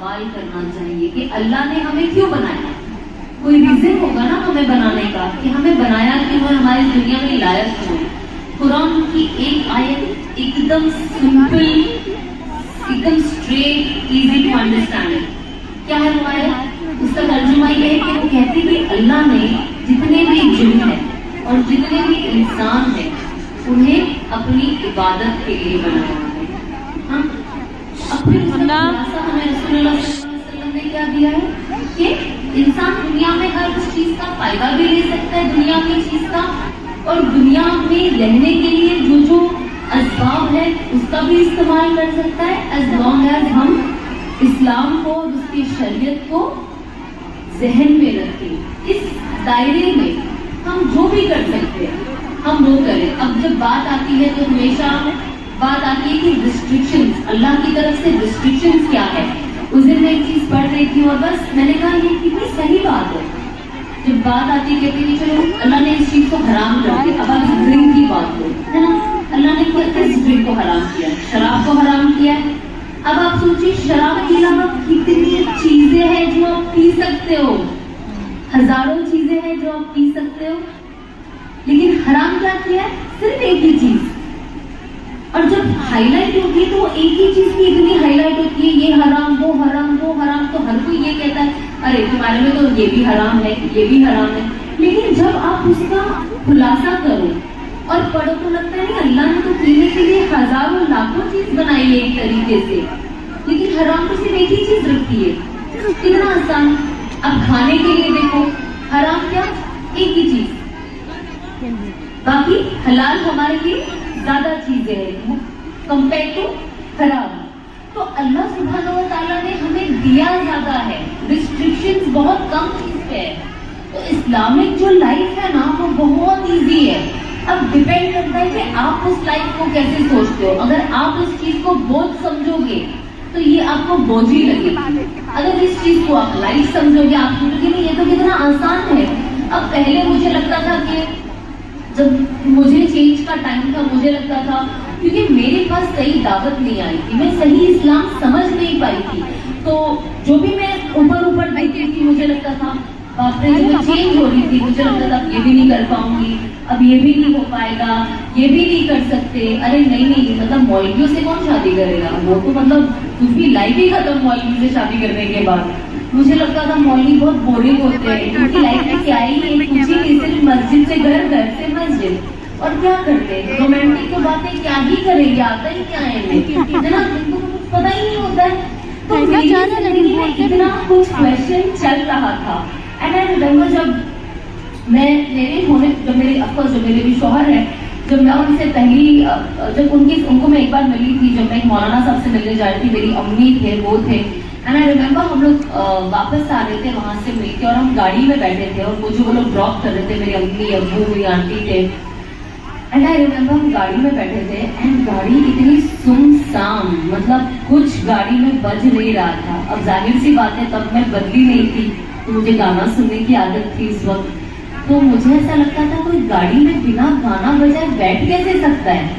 सवाल करना चाहिए कि अल्लाह ने हमें क्यों बनाया। कोई रीजन होगा ना हमें बनाने का कि हमें बनाया क्यों है, हमारी दुनिया में लाया क्यों है। कुरान की एक आयत एकदम सिंपल, एकदम स्ट्रेट, इजी टू अंडरस्टैंड। क्या है वो आयत? उसका तर्जुमा ये है कि वो कहती है कि अल्लाह ने जितने भी जिन है और जितने भी इंसान है उन्हें अपनी इबादत के लिए बनाया है। हाँ, अपने हमें रसूलुल्लाह सल्लल्लाहु अलैहि वसल्लम ने क्या दिया है कि इंसान दुनिया में हर उस चीज का फायदा भी ले सकता है, दुनिया की चीज का, और दुनिया में रहने के लिए जो जो असबाब है उसका भी इस्तेमाल कर सकता है, एज लॉन्ग एज हम इस्लाम को, उसकी शरीयत को जहन में रखें। इस दायरे में हम जो भी कर सकते हैं हम वो करें। अब जब बात आती है तो हमेशा बात आती है कि रिस्ट्रिक्शंस, अल्लाह की तरफ से रिस्ट्रिक्शंस क्या है। उस दिन मैं एक चीज पढ़ रही थी और बस मैंने कहा ये कितनी सही बात है। जब बात आती है कहती है चलो अल्लाह ने इस चीज को हराम कर दिया। अब आप ड्रिंक की बात करो, है ना, अल्लाह ने किस ड्रिंक को हराम किया? शराब को हराम किया है। अब आप सोचिए शराब के अलावा कितनी चीजें हैं जो आप पी सकते हो, हजारों चीजें हैं जो आप पी सकते हो, लेकिन हराम क्या किया है? सिर्फ एक ही चीज। और जब हाईलाइट होती है तो वो एक ही चीज की इतनी हाईलाइट होती है, ये हराम, वो हराम, वो हराम, तो हर कोई ये कहता है अरे तुम्हारे में तो ये भी हराम है, ये भी हराम है। लेकिन जब आप उसका खुलासा करो और पढ़ो तो लगता है नहीं, अल्लाह ने तो पीने के लिए हजारों लाखों चीज बनाई है एक तरीके से, लेकिन हराम तो सिर्फ एक ही चीज रखती है। कितना आसान। अब खाने के लिए देखो, हराम क्या? एक ही चीज, बाकी हलाल हमारे लिए ज्यादा चीजें हैं कंपेयर टू हराम। तो अल्लाह सुब्हानहू व तआला ने हमें दिया ज्यादा है, रिस्ट्रिक्शंस बहुत कम चीज पे है। तो इस्लामिक जो लाइफ है ना वो बहुत इजी है। अब डिपेंड करता है कि आप उस लाइफ को कैसे सोचते हो। अगर आप इस चीज को बोझ समझोगे तो ये आपको बोझ ही लगेगी। अगर इस चीज को आप लाइफ समझोगे, आप सोचोगे नहीं ये तो कितना आसान है। अब पहले मुझे लगता था कि जब मुझे चेंज का टाइम था, मुझे लगता था क्योंकि मेरे पास सही दावत नहीं आई थी, मैं सही इस्लाम समझ नहीं पाई थी, तो जो भी मैं ऊपर ऊपर देखती थी मुझे लगता था बाप रे, जब चेंज हो रही थी मुझे लगता था ये भी नहीं कर पाऊंगी, अब ये भी नहीं हो पाएगा, ये भी नहीं कर सकते। अरे नहीं नहीं, मतलब मौलवियों से कौन शादी करेगा, वो तो मतलब उसकी लाइफ ही खत्म मौलवी से शादी करने के बाद। मुझे लगता था मौलवी बहुत बोरिंग होते हैं, उनकी लाइफ में क्या ही है, कुछ ही नहीं, सिर्फ मस्जिद से घर, घर से मस्जिद, और क्या करते हैं रोमांटिक तो बातें क्या ही करेंगे, आता ही क्या है है ना, इनको कुछ पता ही नहीं होता है। तो मेरी जिंदगी में इतना कुछ क्वेश्चन चल रहा था। एंड आई रिमेम्बर जब मेरे अफकोर्स जो मेरे भी शौहर है, जब मैं उनसे जब उनको मैं एक बार मिली थी, जब मैं मौलाना साहब से मिलने जा रही थी, मेरी अम्मी थे, वो थे, एंड आई रिमेम्बर हम लोग वापस आ रहे थे वहां से मिलके, और हम गाड़ी में बैठे थे और मुझे वो लोग ड्रॉप कर रहे थे, मेरी अम्मी, अब्बू, मेरी आंटी थे। एंड आई रिमेम्बर हम गाड़ी में बैठे थे एंड गाड़ी इतनी सुनसान, मतलब कुछ गाड़ी में बज नहीं रहा था। अब जाहिर सी बात है तब मैं बदली नहीं थी, तो मुझे गाना सुनने की आदत थी इस वक्त, तो मुझे ऐसा लगता था कोई गाड़ी में बिना गाना बजाए बैठ कैसे सकता है।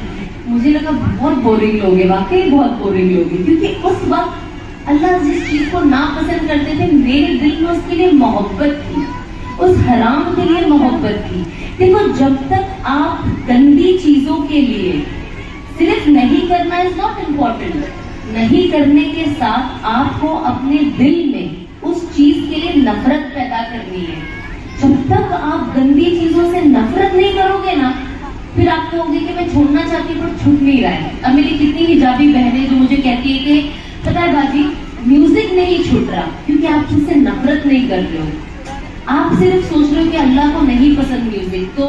मुझे लगा बहुत बोरिंग लोग हैं, वाकई बहुत बोरिंग लोग हैं, क्योंकि उस वक्त अल्लाह जिस चीज को नापसंद करते थे मेरे दिल में उसके लिए मोहब्बत थी, उस हराम के लिए मोहब्बत थी। देखो जब तक आप गंदी चीजों के लिए सिर्फ नहीं करना इज नॉट इम्पोर्टेंट, नहीं करने के साथ आपको अपने दिल में उस चीज के लिए नफरत पैदा करनी है। जब तक आप गंदी चीजों से नफरत नहीं करोगे ना, फिर आप कहोगे कि मैं छोड़ना चाहती हूँ पर छूट नहीं रहा है। अब मेरी कितनी हिजाबी बहनें जो मुझे कहती है कि पता है बाजी म्यूजिक नहीं छूट रहा, क्योंकि आप उससे नफरत नहीं कर रहे हो, आप सिर्फ सोच रहे हो कि अल्लाह को नहीं पसंद म्यूजिक, तो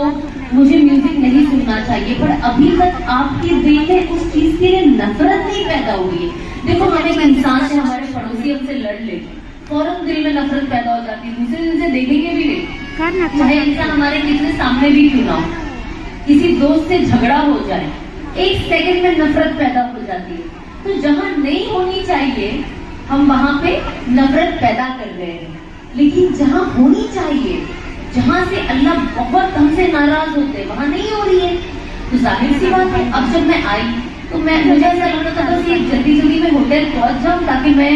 मुझे म्यूजिक नहीं सुनना चाहिए, पर अभी तक आपके दिल में उस चीज के लिए नफरत नहीं पैदा हुई है। देखो हम एक इंसान से, हमारे पड़ोसी हमसे लड़ ले, फौरन दिल में नफरत पैदा हो जाती है, दूसरे दिन से देखेंगे भी नहीं, चाहे इंसान हमारे कितने सामने भी क्यों ना हो। किसी दोस्त से झगड़ा हो जाए, एक सेकंड में नफरत पैदा हो जाती है। तो जहाँ नहीं होनी चाहिए हम वहां पे नफरत पैदा कर रहे हैं, लेकिन जहाँ होनी चाहिए, जहाँ से अल्लाह बहुत हमसे नाराज होते हैं, वहां नहीं हो रही है। तो जाहिर सी बात है, अब जब मैं आई तो मुझे ऐसा लग रहा था बस ये जल्दी जल्दी में होटल पहुंच जाऊं ताकि मैं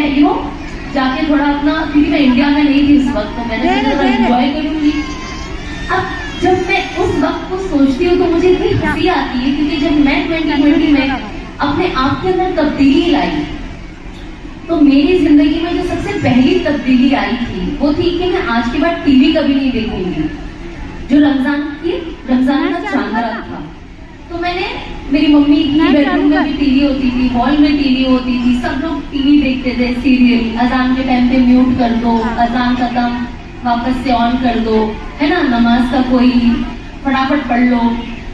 जाके थोड़ा अपना, क्योंकि मैं इंडिया में नहीं थी उस वक्त, तो मैंने सोचा एंजॉय करूंगी। अब जब मैं उस वक्त को सोचती हूँ तो मुझे इतनी हंसी आती है, क्योंकि जब मैं 2020 में अपने आप के अंदर तब्दीली लाई, तो मेरी जिंदगी में जो सबसे पहली तब्दीली आई थी वो थी कि मैं आज के बाद टीवी कभी नहीं देखूंगी। जो रमजान का चांद रात था, तो मैंने, मेरी मम्मी की बेडरूम में भी टीवी होती थी, हॉल में टीवी होती थी, सब लोग टीवी देखते थे, सीरियल, अजान के टाइम पे म्यूट कर दो, अजान खत्म वापस से ऑन कर दो, है ना, नमाज का कोई फटाफट पढ़ लो,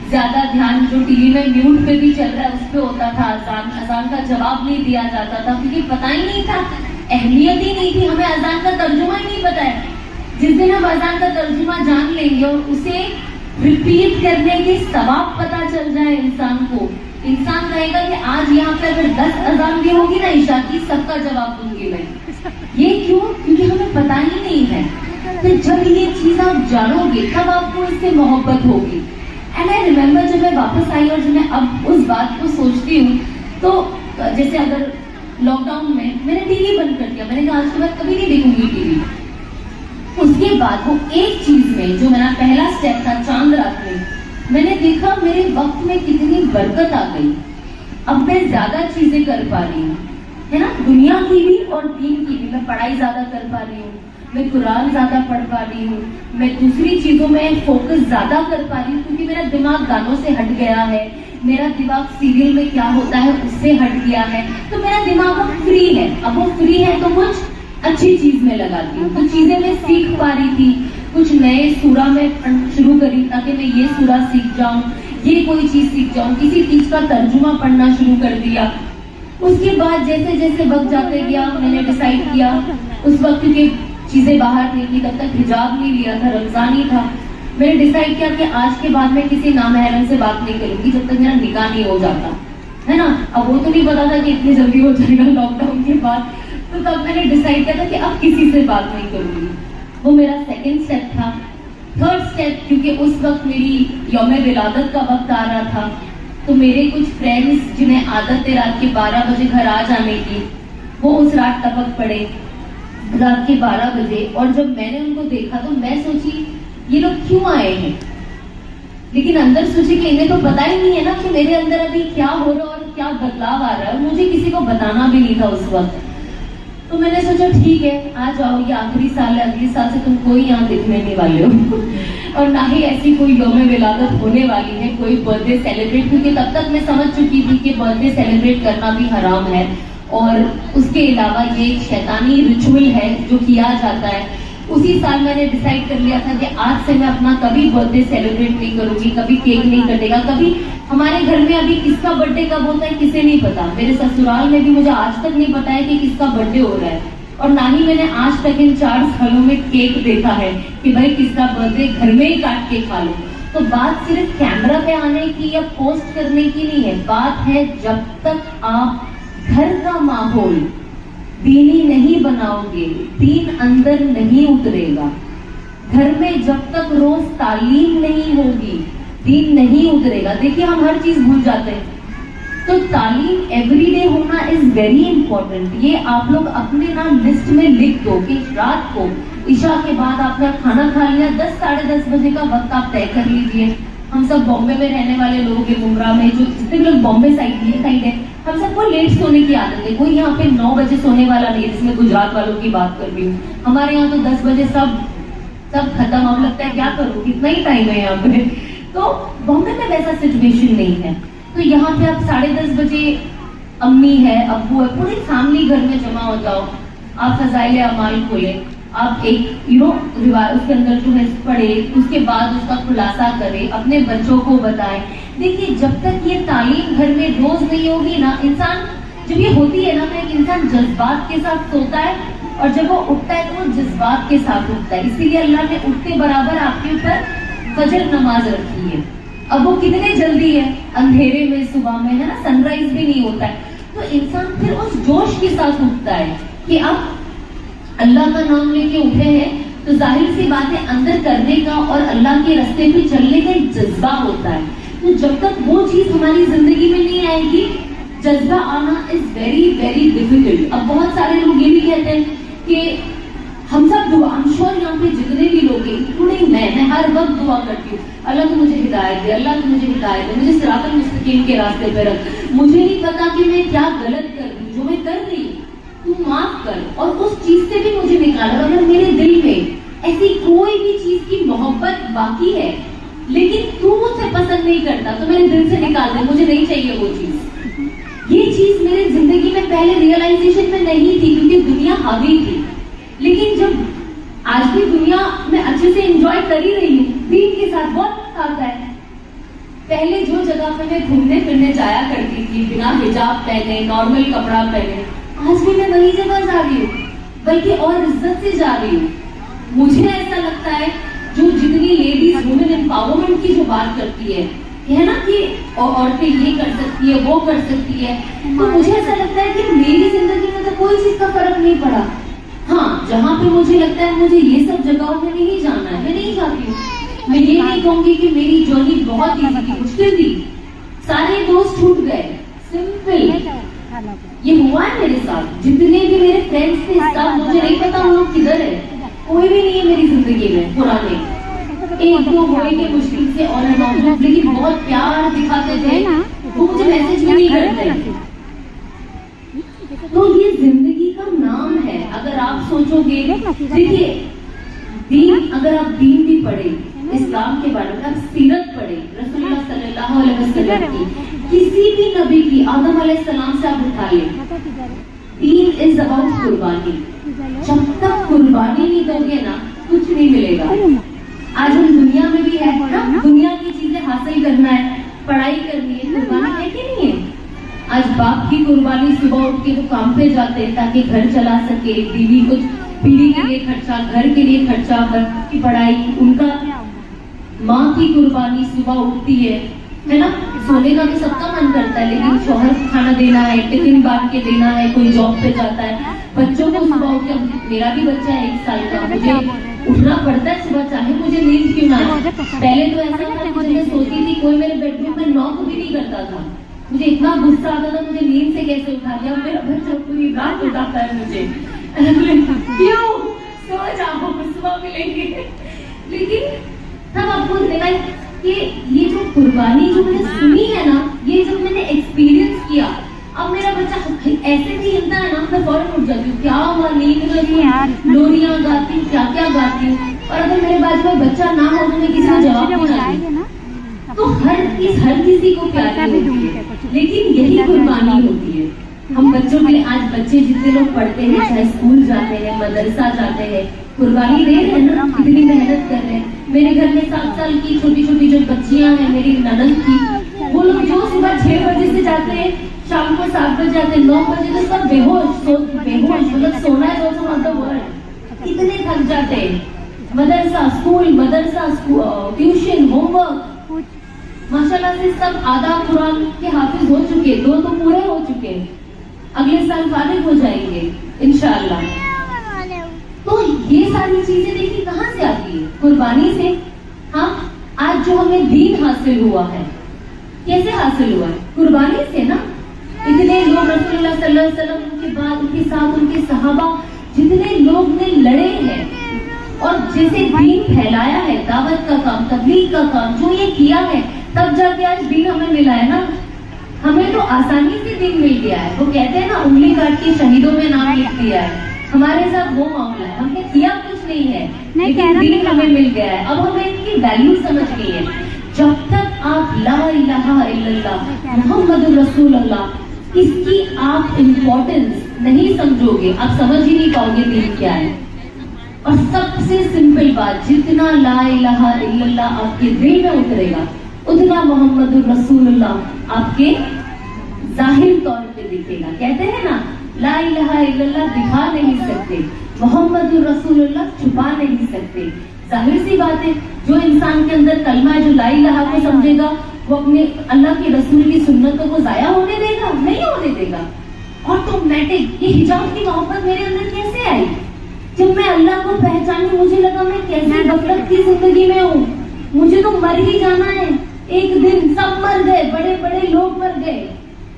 ज्यादा ध्यान जो टीवी में म्यूट पे भी चल रहा है उस पे होता था। अजान का जवाब नहीं दिया जाता था, क्योंकि पता ही नहीं था, अहमियत ही नहीं थी, हमें अजान का तर्जुमा ही नहीं पता है। जिस दिन हम अजान का तर्जुमा जान लेंगे और उसे रिपीट करने के सवाब पता चल जाए इंसान को, इंसान कहेगा कि आज यहाँ पे अगर 10 अजान भी होगी ना ईशा की, सबका जवाब दूंगी मैं। ये क्यों? क्योंकि हमें पता ही नहीं है। तो जब ये चीज आप जानोगे तब आपको इससे मोहब्बत होगी। एंड आई रिमेम्बर जब मैं वापस आई और जब मैं अब उस बात को सोचती हूँ, तो जैसे अगर लॉकडाउन में मैंने टीवी बंद कर दिया, मैंने कहा आज के बाद कभी नहीं देखूंगी टीवी। उसके बाद वो एक चीज में जो मेरा पहला स्टेप था चांद रात में, मैंने देखा मेरे वक्त में कितनी बरकत आ गई। अब मैं ज्यादा चीजें कर पा रही हूँ, है ना, दुनिया की भी और दीन की भी। मैं पढ़ाई ज्यादा कर पा रही हूँ, मैं कुरान ज्यादा पढ़ पा रही हूँ, मैं दूसरी चीजों में फोकस ज्यादा कर पा रही हूँ, क्योंकि मेरा दिमाग गानों से हट गया है, मेरा दिमाग सीरियल में क्या होता है उससे हट गया है। तो मेरा दिमाग अब फ्री है। अब वो फ्री है तो कुछ अच्छी चीज में लगाती हूँ। कुछ चीजें मैं सीख पा रही थी, कुछ नए सूरा में शुरू करी ताकि मैं ये सूरा सीख जाऊं, ये कोई चीज सीख जाऊं, किसी चीज का तर्जुमा पढ़ना शुरू कर दिया। उसके बाद जैसे जैसे वक्त जाते गया, मैंने डिसाइड किया, उस वक्त क्योंकि चीजें बाहर नहीं थी, तब तक हिजाब नहीं लिया था, रमजान ही था, मैंने डिसाइड किया कि आज के बाद मैं किसी नामहरम से बात नहीं करूंगी जब तक मेरा निकाह नहीं हो जाता, है ना। अब वो तो नहीं पता था कि इतनी जल्दी हो जाएगा लॉकडाउन के बाद, तो तब मैंने डिसाइड किया था कि अब किसी से बात नहीं करूंगी। वो मेरा सेकंड स्टेप था। थर्ड स्टेप, क्योंकि उस वक्त मेरी यौम विलादत का वक्त आ रहा था, तो मेरे कुछ फ्रेंड्स जिन्हें आदत है रात के 12 बजे घर आ जाने की, वो उस रात टपक पड़े रात के 12 बजे। और जब मैंने उनको देखा तो मैं सोची ये लोग क्यों आए हैं, लेकिन अंदर सोची कि इन्हें तो पता ही नहीं है ना कि मेरे अंदर अभी क्या हो रहा है और क्या बदलाव आ रहा है। मुझे किसी को बताना भी नहीं था उस वक्त। तो मैंने सोचा ठीक है, आ जाओ, ये आखिरी साल है, अगले साल से तुम कोई यहाँ दिखने नहीं वाले हो और ना ही ऐसी कोई यौम विलादत होने वाली है, कोई बर्थडे सेलिब्रेट, क्योंकि तब तक मैं समझ चुकी थी कि बर्थडे सेलिब्रेट करना भी हराम है और उसके अलावा ये एक शैतानी रिचुअल है जो किया जाता है। उसी साल मैंने डिसाइड कर लिया था कि आज से मैं अपना कभी बर्थडे सेलिब्रेट नहीं करूंगी, कभी केक नहीं कटेगा, कभी हमारे घर में अभी किसका बर्थडे कब होता है किसे नहीं पता। मेरे ससुराल में भी मुझे आज तक नहीं पता है कि किसका बर्थडे हो रहा है, और ना ही मैंने आज तक इन 4 सालों में केक देखा है कि भाई किसका बर्थडे घर में ही काट के खा लो। तो बात सिर्फ कैमरा पे आने की या पोस्ट करने की नहीं है, बात है जब तक आप घर का माहौल दीनी नहीं बनाओगे, दीन अंदर नहीं उतरेगा। घर में जब तक रोज तालीम नहीं होगी, दीन नहीं उतरेगा। देखिए हम हर चीज भूल जाते हैं, तो तालीम एवरीडे होना इज वेरी इंपॉर्टेंट। ये आप लोग अपने ना लिस्ट में लिख दो कि रात को ईशा के बाद आपने खाना खा लिया, 10 साढ़े 10 बजे का वक्त आप तय कर लीजिए। हम सब बॉम्बे में रहने वाले लोग हैं, गुमराह में, जो जितने लोग बॉम्बे साइड है, हम सबको लेट सोने की आदत है। कोई यहाँ पे 9 बजे सोने वाला नहीं, जिसमें गुजरात वालों की बात कर रही हूँ। हमारे यहाँ तो 10 बजे सब खत्म। अब लगता है क्या करूँ, कितना ही टाइम है यहाँ पे। तो बॉम्बे में वैसा सिचुएशन नहीं है। तो यहाँ पे आप 10:30 बजे अम्मी है, अब्बू है, पूरी फैमिली घर में जमा हो जाओ, आप फजाइल अमाल खोले, आप एक उसके अंदर जो है पढ़े, उसके बाद उसका खुलासा करें, अपने बच्चों को बताएं। देखिए जब तक ये तालीम घर में रोज नहीं होगी ना, इंसान जब ये होती है ना, तो एक इंसान जज्बात के साथ सोता है और जब वो उठता है तो वो जज्बात के साथ उठता है। इसीलिए अल्लाह ने उठते बराबर आपके ऊपर फजर नमाज रखी है। अब वो कितने जल्दी है, अंधेरे में, सुबह में, है ना, सनराइज भी नहीं होता है। तो इंसान फिर उस जोश के साथ उठता है कि अब अल्लाह का नाम लेके उठे हैं, तो जाहिर सी बात है अंदर करने का और अल्लाह के रास्ते पे चलने का एक जज्बा होता है। तो जब तक वो चीज हमारी जिंदगी में नहीं आएगी, जज्बा आना इज वेरी वेरी डिफिकल्ट। अब बहुत सारे लोग ये भी कहते हैं कि हम सब दुआ, I'm sure यहाँ पे जितने भी लोग हैं, इंक्लूडिंग मैं हर वक्त दुआ करती हूँ, अल्लाह तू मुझे हिदायत दे, अल्लाह तू मुझे हिदायत दे, मुझे सिरातुल मुस्तकीम के रास्ते पे रख। मुझे नहीं पता कि मैं क्या गलत कर रही हूँ, जो मैं कर रही हूँ तू माफ कर, और उस चीज से भी मुझे निकाल। अगर मेरे दिल में ऐसी कोई भी चीज की मोहब्बत बाकी है लेकिन तू मुझसे पसंद नहीं करता, तो मेरे दिल से निकाल दे, मुझे नहीं चाहिए वो चीज। ये चीज मेरी जिंदगी में पहले रियलाइजेशन में नहीं थी, क्योंकि दुनिया हावी थी। लेकिन जब आज भी दुनिया में अच्छे से एंजॉय कर ही रही हूँ, दीन के साथ बहुत मजा आता है। पहले जो जगह पे मैं घूमने फिरने जाया करती थी बिना हिजाब पहने, नॉर्मल कपड़ा पहने, आज भी मैं वही जगह जा रही हूँ, बल्कि और इज्जत से जा रही हूँ। मुझे ऐसा लगता है जो जितनी लेडीज वुमेन एम्पावरमेंट की जो बात करती है ना, कि औरतें ये कर सकती है, वो कर सकती है, तो मुझे ऐसा लगता है कि मेरी जिंदगी में तो कोई चीज का फर्क नहीं पड़ा। हाँ, जहाँ पे मुझे लगता है मुझे ये सब जगहों में नहीं जाना है, मैं नहीं जाती हूँ। मैं ये नहीं कहूंगी कि मेरी जर्नी बहुत इजी थी, मुश्किल थी, सारे दोस्त छूट गए, सिंपल। ये हुआ है मेरे साथ। जितने भी मेरे फ्रेंड्स थे सब, मुझे नहीं पता वो लोग किधर है, कोई भी नहीं है मेरी जिंदगी में पुराने। एक दो होंगे मुश्किल से और लेकिन बहुत प्यार दिखाते थे, वो मुझे मैसेज भी नहीं करते। तो ये जिंदगी का नाम है। अगर आप सोचोगे, देखिए दीन, अगर आप दीन भी पढ़े, इस्लाम के बारे में आप सीरत पढ़े, रसूलुल्लाह सल्लल्लाहु अलैहि वसल्लम की, किसी भी नबी की, आदम अलैहिस्सलाम से आप उठा लें, दीन इज अबाउट कुर्बानी। जब तक कुर्बानी नहीं दोगे ना, कुछ नहीं मिलेगा। आज हम दुनिया में भी है ना, दुनिया की चीजें हासिल करना है, पढ़ाई करनी है, कुर्बानी है कि नहीं है? आज बाप की कुर्बानी, सुबह उठ के वो काम पे जाते हैं ताकि घर चला सके, बीवी को, बीवी के लिए खर्चा, घर के लिए खर्चा, बच्चों की पढ़ाई, उनका माँ की कुर्बानी, सुबह उठती है ना, सोने का भी सबका मन करता है, लेकिन शौहर को खाना देना है, टिफिन बांध के देना है, कोई जॉब पे जाता है, बच्चों को सुबह उठ के, मेरा भी बच्चा है 1 साल का, मुझे उठना पड़ता है सुबह, चाहे मुझे नींद क्यों ना आए। पहले तो ऐसा था कि मैं सोती थी कोई मेरे बेडरूम में नॉक भी नहीं करता था, मुझे इतना गुस्सा आता था, मुझे नींद से कैसे उठा दिया, मेरा बच्चा पूरी रात उठाता है मुझे, क्यों, सो जाओ, सुबह मिलेंगे। लेकिन तब आपको लगा कि ये जो कुर्बानी जो मैंने सुनी है ना, ये जब मैंने एक्सपीरियंस किया, अब मेरा बच्चा ऐसे भी हिलता है ना, मैं फौरन उठ जाती हूँ, क्या हुआ, नींद में लोरियां गाती हूँ, क्या क्या गाती हूँ, और अगर मेरे बाजू में बच्चा ना हो तो मैं किसी को जवाब नहीं देती। तो हर किसी को प्यारी होती है, लेकिन यही कुर्बानी होती है। हम बच्चों के लिए, आज बच्चे जितने लोग पढ़ते हैं, चाहे स्कूल जाते हैं, मदरसा जाते हैं, कुर्बानी दे रहे हैं ना, कितनी मेहनत कर रहे हैं। मेरे घर में 7 साल की छोटी छोटी जो बच्चियां हैं, मेरी ननद की, वो लोग जो सुबह 6 बजे से जाते हैं, शाम को 7 बजे जाते हैं, 9 बजे तो सब बेहोश, मतलब सोना है तो मतलब इतने थक जाते हैं। मदरसा स्कूल, ट्यूशन, होमवर्क, माशाल्लाह से सब आधा कुरान के हाफिज हो चुके, 2 तो पूरे हो चुके, अगले साल फारिग हो जाएंगे इंशाअल्लाह। तो ये सारी चीजें देखिए कहाँ से आती है, कुर्बानी से। हाँ, आज जो हमें दीन हासिल हुआ है, कैसे हासिल हुआ है? कुर्बानी से ना। इतने लोग रसूलुल्लाह सल्लल्लाहु अलैहि वसल्लम, उनके बाद उनके साथ उनके सहाबा, जितने लोग ने लड़े हैं और जैसे दीन फैलाया है, दावत का काम, तबलीग का काम जो ये किया है, तब जाके आज दीन हमें मिला है ना। हमें तो आसानी से दीन मिल गया है। वो कहते हैं ना, उंगली काट के शहीदों में नाम लिख दिया है, हमारे साथ वो मामला है। हमने किया कुछ नहीं है, लेकिन दीन हमें मिल गया है। अब हमें इनकी वैल्यू समझ गई है। जब तक आप ला इलाहा इल्लल्लाह मुहम्मदुर रसूलुल्लाह, इसकी आप इम्पोर्टेंस नहीं समझोगे, आप समझ ही नहीं पाओगे दीन क्या है। और सबसे सिंपल बात, जितना ला इलाहा इल्लल्लाह आपके दिल में उतरेगा, उतना मोहम्मदुर रसूलुल्लाह आपके जाहिर तौर पे दिखेगा। कहते हैं ना, ला इलाहा इल्लल्लाह दिखा नहीं सकते, मोहम्मदुर रसूलुल्लाह छुपा नहीं सकते। जाहिर सी बात है, जो इंसान के अंदर कलमा है, जो ला इलाहा को समझेगा, वो अपने अल्लाह के रसूल की सुन्नतों को जाया होने देगा? नहीं होने देगा। ऑटोमेटिक ये हिजाब की मोहब्बत मेरे अंदर कैसे आई? जब मैं अल्लाह को पहचानी, मुझे लगा मैं कैसी गफलत की जिंदगी में हूँ, मुझे तो मर ही जाना है। एक दिन सब मर गए, बड़े बड़े लोग मर गए।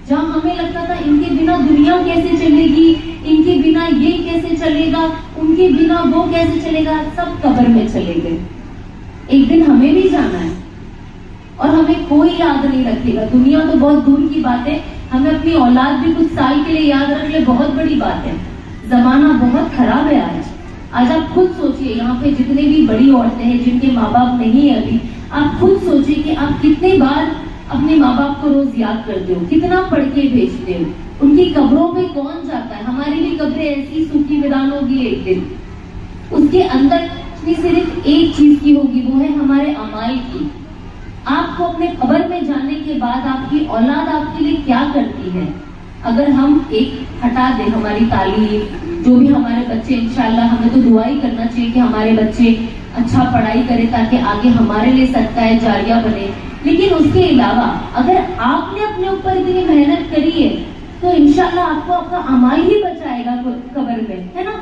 जहाँ हमें लगता था इनके बिना दुनिया कैसे चलेगी, इनके बिना ये कैसे चलेगा, उनके बिना वो कैसे चलेगा, सब कब्र में चले गए। एक दिन हमें भी जाना है और हमें कोई याद नहीं रखेगा। दुनिया तो बहुत दूर की बात है, हमें अपनी औलाद भी कुछ साल के लिए याद रख ले, बहुत बड़ी बात है। जमाना बहुत खराब है आज आप खुद सोचिए, यहाँ पे जितने भी बड़ी औरतें हैं जिनके माँ बाप नहीं है अभी, आप खुद सोचिए कि आप कितने बार अपने माँ बाप को रोज याद करते हो, कितना पढ़ के भेजते हो। उनकी कब्रों पे कौन जाता है? हमारी भी कब्रें ऐसी सूखी मैदान होगी एक दिन, उसके अंदर सिर्फ एक चीज की होगी, वो है हमारे अमाल की। आपको अपने कब्र में जाने के बाद आपकी औलाद आपके लिए क्या करती है? अगर हम एक हटा दें हमारी तालीम, जो भी हमारे बच्चे, इंशाल्लाह हमें तो दुआ ही करना चाहिए कि हमारे बच्चे अच्छा पढ़ाई करें ताकि आगे हमारे लिए सदका जारिया बने। लेकिन उसके अलावा अगर आपने अपने ऊपर इतनी मेहनत करी है तो इंशाल्लाह आपको आपका अमाल ही बचाएगा कब्र में, है ना।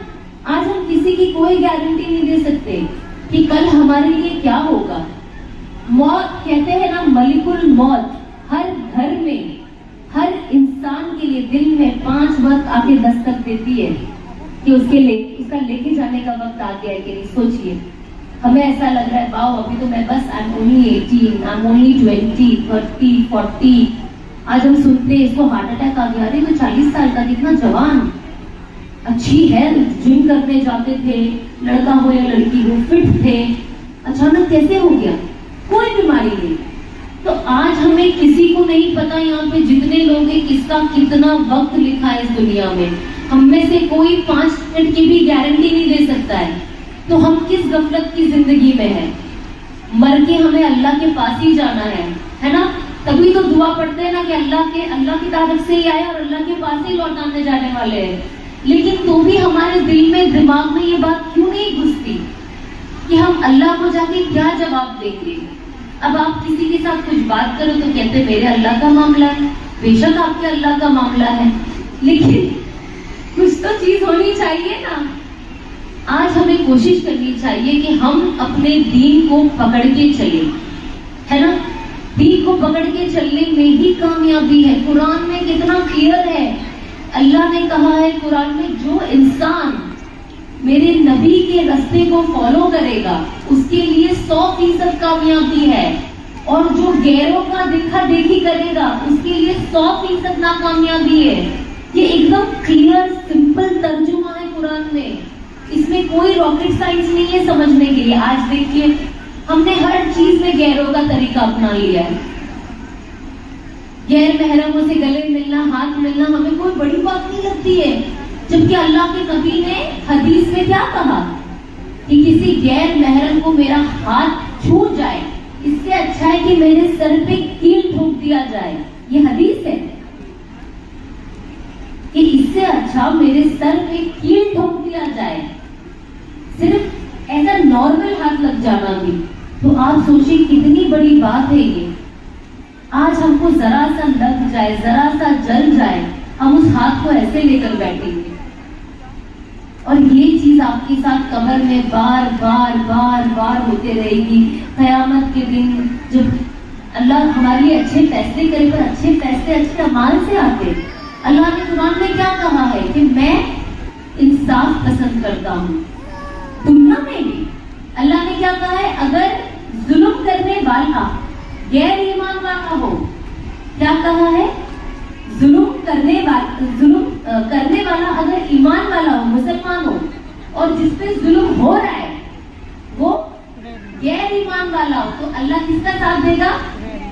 आज हम किसी की कोई गारंटी नहीं दे सकते कि कल हमारे लिए क्या होगा। मौत कहते हैं ना, मलिकुल मौत हर घर में, हर इंसान के लिए दिन में 5 वक्त आके दस्तक देती है कि उसका लेके जाने का वक्त आ गया है कि नहीं। सोचिए, हमें ऐसा लग रहा है वाओ अभी तो मैं बस I am only 18, I am only 20, 30, 40। आज हम सुनते हैं इसको हार्ट अटैक आ गया, अरे तो 40 साल का, कितना जवान, अच्छी है, जिम करने जाते थे, लड़का हो या लड़की हो, फिट थे, अचानक कैसे हो गया? कोई बीमारी नहीं। तो आज हमें किसी को नहीं पता यहाँ पे जितने लोग हैं किसका कितना वक्त लिखा है इस दुनिया में। हम में से कोई 5 मिनट की भी गारंटी नहीं दे सकता है। तो हम किस गफलत की जिंदगी में हैं? मर के हमें अल्लाह के पास ही जाना है ना। तभी तो दुआ पढ़ते हैं ना कि अल्लाह की तरफ से ही आए और अल्लाह के पास ही लौटाने जाने वाले हैं। लेकिन तो भी हमारे दिल में, दिमाग में ये बात क्यों नहीं घुसती कि हम अल्लाह को जाके क्या जवाब देंगे? अब आप किसी के साथ कुछ बात करो तो कहते मेरे अल्लाह का मामला है। बेशक आपके अल्लाह का मामला है, लेकिन कुछ तो चीज होनी चाहिए ना। आज हमें कोशिश करनी चाहिए कि हम अपने दीन को पकड़ के चले, है ना। दीन को पकड़ के चलने में ही कामयाबी है। कुरान में कितना क्लियर है, अल्लाह ने कहा है कुरान में, जो इंसान मेरे नबी के रास्ते को फॉलो करेगा उसके लिए 100% कामयाबी है, और जो गैरों का देखा देखी करेगा उसके लिए 100% नाकामयाबी है। ये एकदम क्लियर सिंपल तर्जुमा है कुरान में, इसमें कोई रॉकेट साइंस नहीं है समझने के लिए। आज देखिए हमने हर चीज में गैरों का तरीका अपना लिया है। गैर महरमों से गले मिलना, हाथ मिलना हमें कोई बड़ी बात नहीं लगती है, जबकि अल्लाह के नबी ने हदीस में क्या कहा कि किसी गैर महरम को मेरा हाथ छू जाए इससे अच्छा है कि मेरे सर पे कील ठोक दिया जाए। ये हदीस है कि इससे अच्छा मेरे सर पे कील ठोक दिया जाए, सिर्फ ऐसा नॉर्मल हाथ लग जाना भी। तो आप सोचिए कितनी बड़ी बात है ये। आज हमको जरा सा लग जाए, जरा सा जल जाए, हम उस हाथ को ऐसे लेकर बैठेंगे। और ये चीज आपके साथ कब्र में बार बार बार बार होते रहेगी। कयामत के दिन जब अल्लाह हमारे लिए अच्छे फैसले करे, पर अच्छे फैसले अच्छे अमाल से आते। अल्लाह ने कुरान में क्या कहा है कि मैं इंसाफ पसंद करता हूँ। दुनिया में भी अल्लाह ने क्या कहा है, अगर जुल्म करने वाला गैर ईमान वाला हो, क्या कहा है, जुल्म करने वाला अगर ईमान वाला हो, मुसलमान हो, और जिस पे जुल्म हो रहा है वो गैर ईमान वाला हो, तो अल्लाह किसका साथ देगा?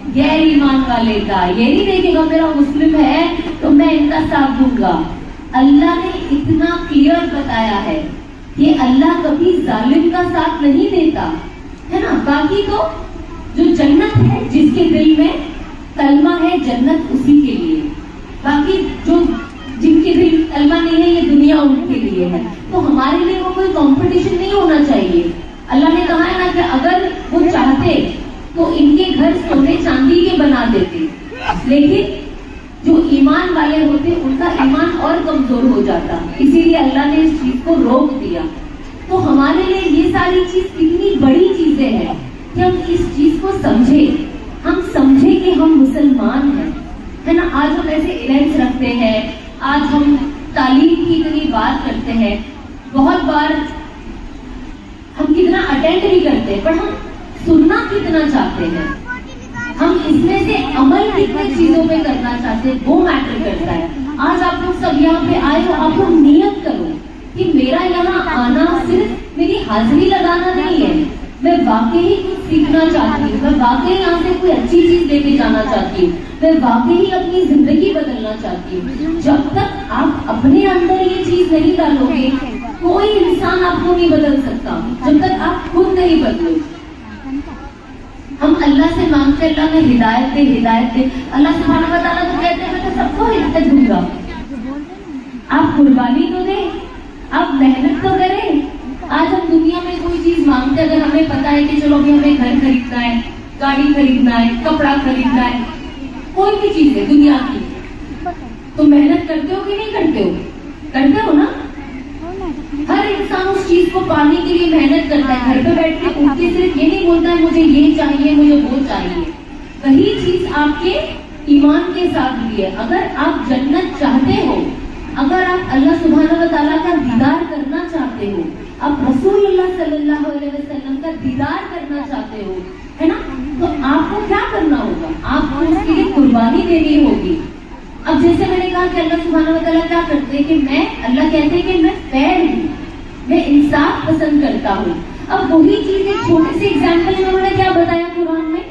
गैर ईमान वाले का। ये नहीं देखेगा मेरा मुस्लिम है तो मैं इनका साथ दूंगा। अल्लाह ने इतना क्लियर बताया है कि अल्लाह कभी जालिम का साथ नहीं देता, है ना। बाकी तो जो जन्नत है, जिसके दिल में कलमा है, जन्नत उसी के लिए। बाकी जो जिनके दिल कलमा नहीं है, ये दुनिया उनके लिए है। तो हमारे लिए वो कोई कंपटीशन नहीं होना चाहिए। अल्लाह ने कहा है ना कि अगर वो चाहते तो इनके घर सोने चांदी के बना देते, लेकिन जो ईमान वाले होते उनका ईमान और कमजोर हो जाता, इसीलिए अल्लाह ने इस चीज को रोक दिया। तो हमारे लिए ये सारी चीज कितनी बड़ी चीजें हैं कि हम इस चीज को समझे, हम समझे कि हम मुसलमान हैं, है ना। आज हम ऐसे इवेंट्स रखते हैं, आज हम तालीम की इतनी बात करते हैं, बहुत बार हम कितना अटेंड भी करते हैं, पर हम सुनना कितना चाहते हैं, हम इसमें से अमल कितने चीजों पे करना चाहते हैं, वो मैटर करता है। आज आप लोग सब यहाँ पे आए हो, आप लोग नियत करो कि मेरा यहाँ आना सिर्फ मेरी हाजिरी लगाना नहीं है, मैं वाकई कुछ सीखना चाहती हूँ, मैं वाकई यहाँ से कोई अच्छी चीज लेके जाना चाहती हूँ, मैं वाकई अपनी जिंदगी बदलना चाहती हूँ। जब तक आप अपने अंदर ये चीज नहीं डालोगे, कोई इंसान आपको नहीं बदल सकता, जब तक आप खुद नहीं बदलो। हम अल्लाह से मांगते अल्लाह में हिदायत दे, हिदायत दे। अल्लाह सुब्हानहू व तआला तो कहते हैं मैं तो सबको हिदायत दूंगा। आप कुर्बानी तो दें, आप मेहनत तो करें। आज हम दुनिया में कोई चीज मांगते, अगर हमें पता है कि चलो अभी हमें घर खरीदना है, गाड़ी खरीदना है, कपड़ा खरीदना है, कोई भी चीज है दुनिया की, तो मेहनत करते हो कि नहीं करते हो? करते हो ना? हर इंसान उस चीज को पाने के लिए मेहनत करता है। घर पे बैठ के उठ के सिर्फ ये नहीं बोलता है मुझे ये चाहिए, मुझे वो चाहिए। वही चीज आपके ईमान के साथ भी है। अगर आप जन्नत चाहते हो, अगर आप अल्लाह सुब्हानहू व तआला का दीदार करना चाहते हो, आप रसूलुल्लाह सल्लल्लाहु अलैहि वसल्लम का दीदार करना चाहते हो, है ना, तो आपको क्या करना होगा? आपको उसके लिए कुर्बानी देनी होगी। अब जैसे मैंने कहा कि अल्लाह सुब्हानहू व तआला क्या करते हैं कि अल्लाह कहते हैं कि मैं फेयर हूँ, मैं इंसाफ पसंद करता हूँ। अब वही चीज एक छोटे से एग्जाम्पल में उन्होंने क्या बताया कुरान में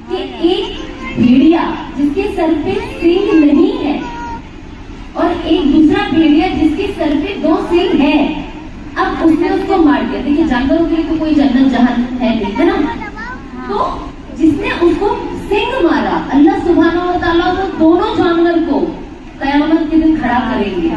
कि एक भेड़िया जिसके सर पे सींग नहीं है और एक दूसरा भेड़िया जिसके सर पे 2 सींग है, अब उसने उसको मार दिया। देखिए जानवरों के लिए तो कोई जन्नत जहन्नम है नहीं, है ना, तो जिसने उसको सिंह मारा, अल्लाह सुब्हानहू व तआला वो दोनों जानवर को कयामत के दिन खड़ा करेंगे।